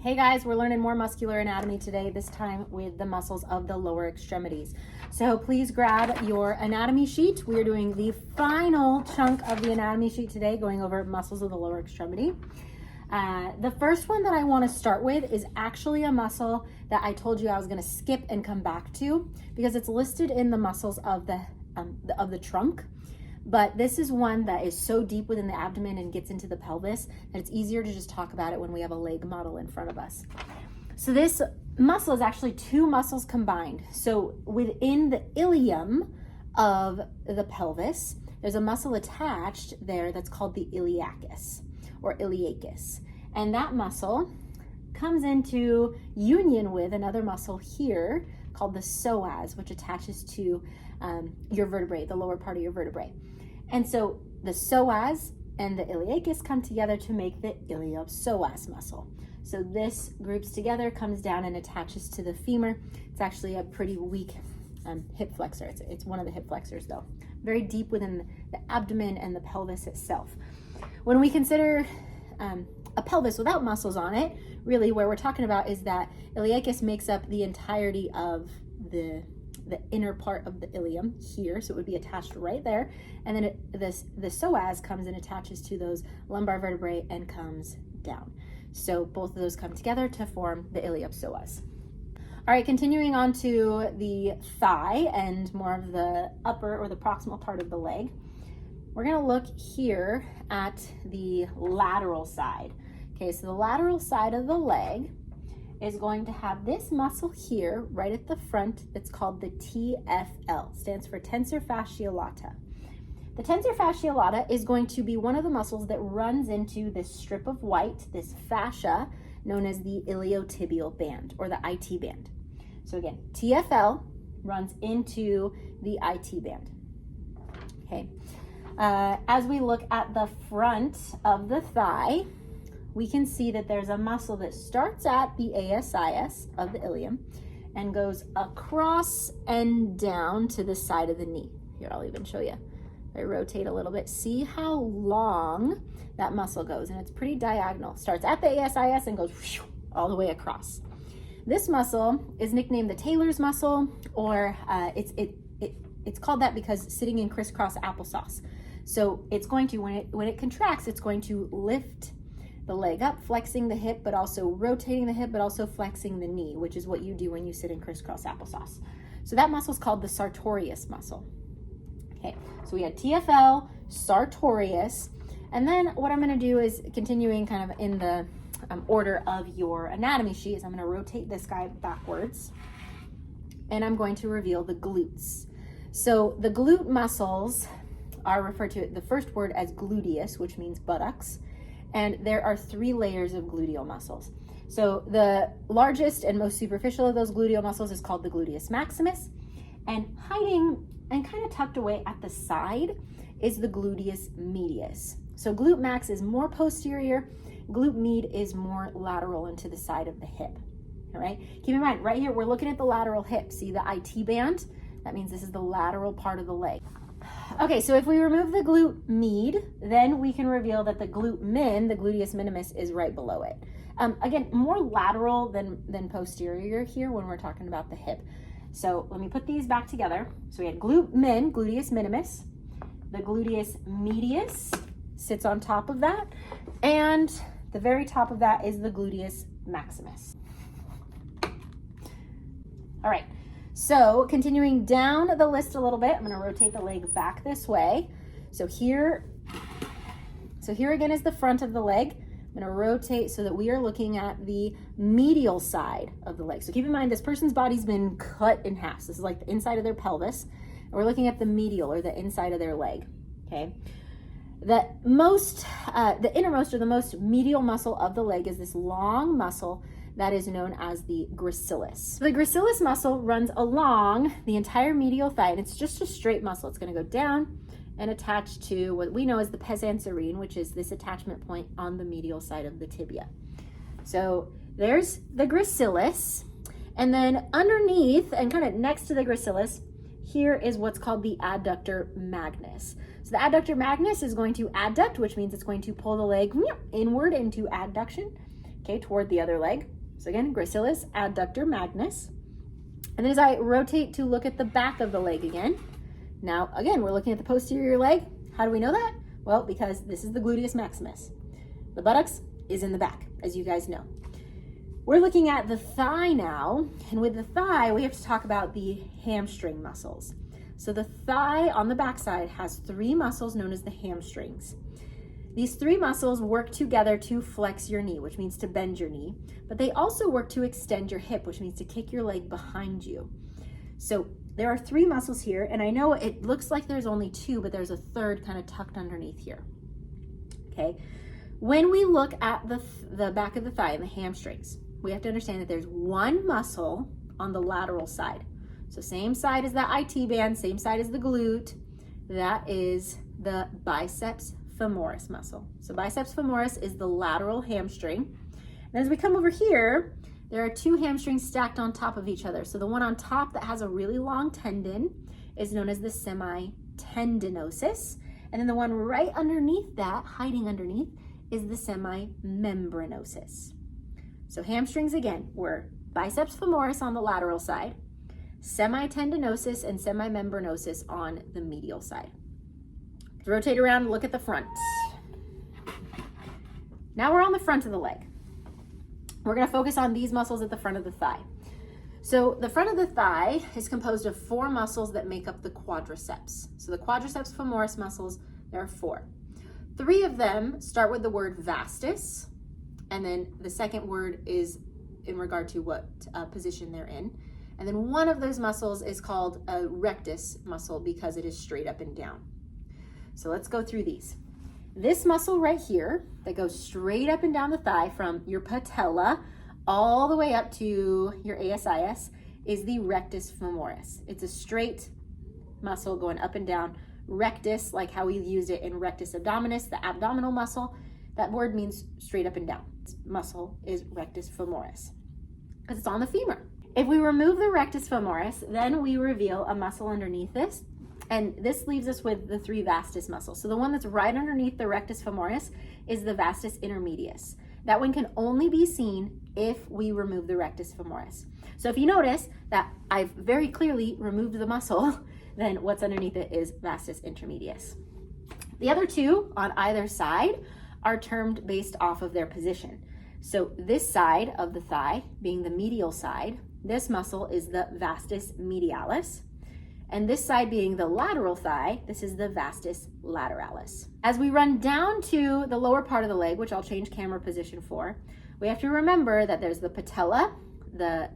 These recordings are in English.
Hey guys, we're learning more muscular anatomy today, this time with the muscles of the lower extremities. So please grab your anatomy sheet. We are doing the final chunk of the anatomy sheet today, going over muscles of the lower extremity. The first one that I want to start with is actually a muscle that I told you I was going to skip and come back to because it's listed in the muscles of the trunk. But this is one that is so deep within the abdomen and gets into the pelvis that it's easier to just talk about it when we have a leg model in front of us. So this muscle is actually two muscles combined. So within the ilium of the pelvis, there's a muscle attached there that's called the iliacus or iliacus. And that muscle comes into union with another muscle here called the psoas, which attaches to your vertebrae, the lower part of your vertebrae. And so the psoas and the iliacus come together to make the iliopsoas muscle. So this groups together, comes down and attaches to the femur. It's actually a pretty weak hip flexor. It's one of the hip flexors though. Very deep within the abdomen and the pelvis itself. When we consider a pelvis without muscles on it, really where we're talking about is that iliacus makes up the entirety of the inner part of the ilium here, so it would be attached right there, and then the psoas comes and attaches to those lumbar vertebrae and comes down. So both of those come together to form the iliopsoas. All right, continuing on to the thigh and more of the upper or the proximal part of the leg, we're going to look here at the lateral side. Okay, so the lateral side of the leg is going to have this muscle here right at the front that's called the TFL, stands for tensor fasciae lata. The tensor fasciae lata is going to be one of the muscles that runs into this strip of white, this fascia known as the iliotibial band or the IT band. So again, TFL runs into the IT band. Okay. As we look at the front of the thigh, we can see that there's a muscle that starts at the ASIS of the ilium and goes across and down to the side of the knee. Here, I'll even show you. If I rotate a little bit, see how long that muscle goes, and it's pretty diagonal. Starts at the ASIS and goes all the way across. This muscle is nicknamed the Taylor's muscle, or it's called that because sitting in crisscross applesauce. So it's going to, when it contracts, it's going to lift the leg up, flexing the hip, but also rotating the hip, but also flexing the knee, which is what you do when you sit in crisscross applesauce. So that muscle is called the sartorius muscle. Okay, so we had TFL, sartorius, and then what I'm going to do is continuing kind of in the order of your anatomy sheet is I'm going to rotate this guy backwards, and I'm going to reveal the glutes. So the glute muscles are referred to the first word as gluteus, which means buttocks. And there are 3 layers of gluteal muscles. So the largest and most superficial of those gluteal muscles is called the gluteus maximus. And hiding and kind of tucked away at the side is the gluteus medius. So glute max is more posterior, glute med is more lateral into the side of the hip. All right, keep in mind, right here, we're looking at the lateral hip. See the IT band? That means this is the lateral part of the leg. Okay, so if we remove the glute med, then we can reveal that the glute min, the gluteus minimus, is right below it. Again, more lateral than posterior here when we're talking about the hip. So let me put these back together. So we had glute min, gluteus minimus. The gluteus medius sits on top of that. And the very top of that is the gluteus maximus. All right. So continuing down the list a little bit, I'm going to rotate the leg back this way. So here again is the front of the leg. I'm going to rotate so that we are looking at the medial side of the leg. So keep in mind, this person's body's been cut in half. So this is like the inside of their pelvis. And we're looking at the medial or the inside of their leg. Okay. The innermost or the most medial muscle of the leg is this long muscle that is known as the gracilis. The gracilis muscle runs along the entire medial thigh, and it's just a straight muscle. It's going to go down and attach to what we know as the pes anserine, which is this attachment point on the medial side of the tibia. So there's the gracilis, and then underneath and kind of next to the gracilis, here is what's called the adductor magnus. So the adductor magnus is going to adduct, which means it's going to pull the leg inward into adduction, okay, toward the other leg. So again, gracilis adductor magnus. And then as I rotate to look at the back of the leg again, now again, we're looking at the posterior leg. How do we know that? Well, because this is the gluteus maximus. The buttocks is in the back, as you guys know. We're looking at the thigh now, and with the thigh, we have to talk about the hamstring muscles. So the thigh on the backside has 3 muscles known as the hamstrings. These 3 muscles work together to flex your knee, which means to bend your knee, but they also work to extend your hip, which means to kick your leg behind you. So there are 3 muscles here, and I know it looks like there's only 2, but there's a third kind of tucked underneath here, okay? When we look at the back of the thigh and the hamstrings, we have to understand that there's 1 muscle on the lateral side. So same side as that IT band, same side as the glute, that is the biceps femoris muscle. So biceps femoris is the lateral hamstring. And as we come over here, there are 2 hamstrings stacked on top of each other. So the one on top that has a really long tendon is known as the semitendinosus. And then the one right underneath that, hiding underneath, is the semimembranosus. So hamstrings again were biceps femoris on the lateral side, semitendinosus and semimembranosus on the medial side. Let's rotate around and look at the front. Now we're on the front of the leg. We're going to focus on these muscles at the front of the thigh. So the front of the thigh is composed of 4 muscles that make up the quadriceps. So the quadriceps femoris muscles, there are 4. 3 of them start with the word vastus, and then the second word is in regard to what position they're in. And then one of those muscles is called a rectus muscle because it is straight up and down. So let's go through these. This muscle right here that goes straight up and down the thigh from your patella all the way up to your ASIS is the rectus femoris. It's a straight muscle going up and down. Rectus, like how we used it in rectus abdominis, the abdominal muscle, that word means straight up and down. This muscle is rectus femoris because it's on the femur. If we remove the rectus femoris, then we reveal a muscle underneath this, and this leaves us with the 3 vastus muscles. So the one that's right underneath the rectus femoris is the vastus intermedius. That one can only be seen if we remove the rectus femoris. So if you notice that I've very clearly removed the muscle, then what's underneath it is vastus intermedius. The other 2 on either side are termed based off of their position. So this side of the thigh, being the medial side, this muscle is the vastus medialis. And this side being the lateral thigh, this is the vastus lateralis. As we run down to the lower part of the leg, which I'll change camera position for, we have to remember that there's the patella, the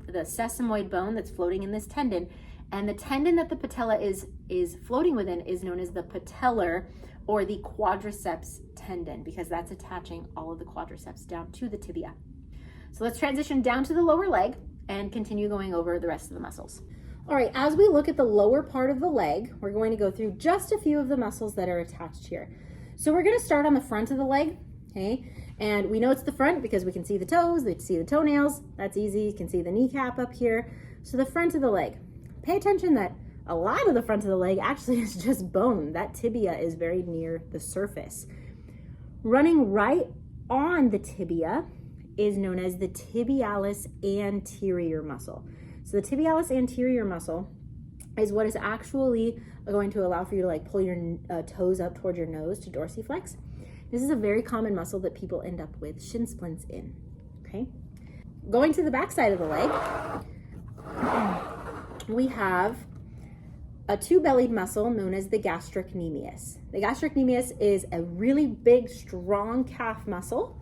sesamoid bone that's floating in this tendon, and the tendon that the patella is floating within is known as the patellar or the quadriceps tendon, because that's attaching all of the quadriceps down to the tibia. So let's transition down to the lower leg and continue going over the rest of the muscles. All right, as we look at the lower part of the leg, we're going to go through just a few of the muscles that are attached here. So we're going to start on the front of the leg, okay? And we know it's the front because we can see the toes, we can see the toenails. That's easy. You can see the kneecap up here. So the front of the leg. Pay attention that a lot of the front of the leg actually is just bone. That tibia is very near the surface. Running right on the tibia is known as the tibialis anterior muscle. So the tibialis anterior muscle is what is actually going to allow for you to like pull your toes up towards your nose to dorsiflex. This is a very common muscle that people end up with shin splints in, okay? Going to the back side of the leg, we have a 2-bellied muscle known as the gastrocnemius. The gastrocnemius is a really big, strong calf muscle,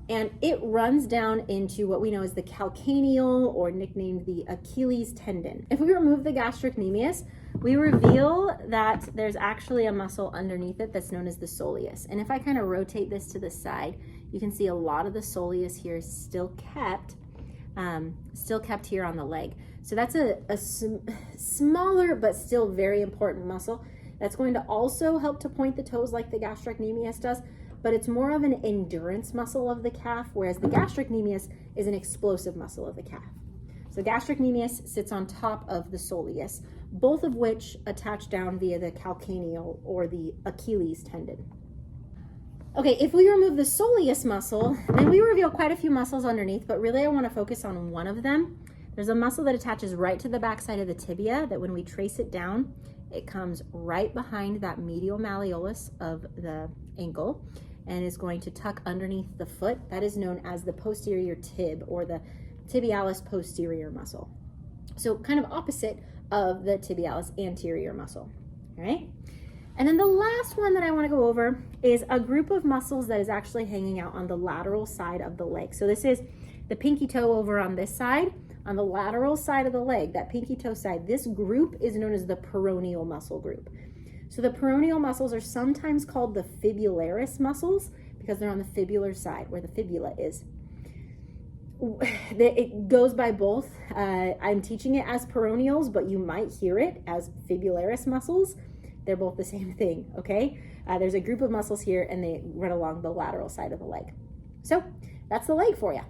and it runs down into what we know as the calcaneal, or nicknamed the Achilles tendon. If we remove the gastrocnemius, we reveal that there's actually a muscle underneath it that's known as the soleus. And if I kind of rotate this to the side, you can see a lot of the soleus here is still kept here on the leg. So that's a smaller but still very important muscle that's going to also help to point the toes like the gastrocnemius does, but it's more of an endurance muscle of the calf, whereas the gastrocnemius is an explosive muscle of the calf. So gastrocnemius sits on top of the soleus, both of which attach down via the calcaneal or the Achilles tendon. Okay, if we remove the soleus muscle, then we reveal quite a few muscles underneath, but really I want to focus on one of them. There's a muscle that attaches right to the backside of the tibia that when we trace it down, it comes right behind that medial malleolus of the ankle and is going to tuck underneath the foot. That is known as the posterior tib or the tibialis posterior muscle. So kind of opposite of the tibialis anterior muscle, all right? And then the last one that I want to go over is a group of muscles that is actually hanging out on the lateral side of the leg. So this is the pinky toe over on this side, on the lateral side of the leg, that pinky toe side. This group is known as the peroneal muscle group. So the peroneal muscles are sometimes called the fibularis muscles because they're on the fibular side where the fibula is. It goes by both. I'm teaching it as peroneals, but you might hear it as fibularis muscles. They're both the same thing, okay? There's a group of muscles here and they run along the lateral side of the leg. So that's the leg for you.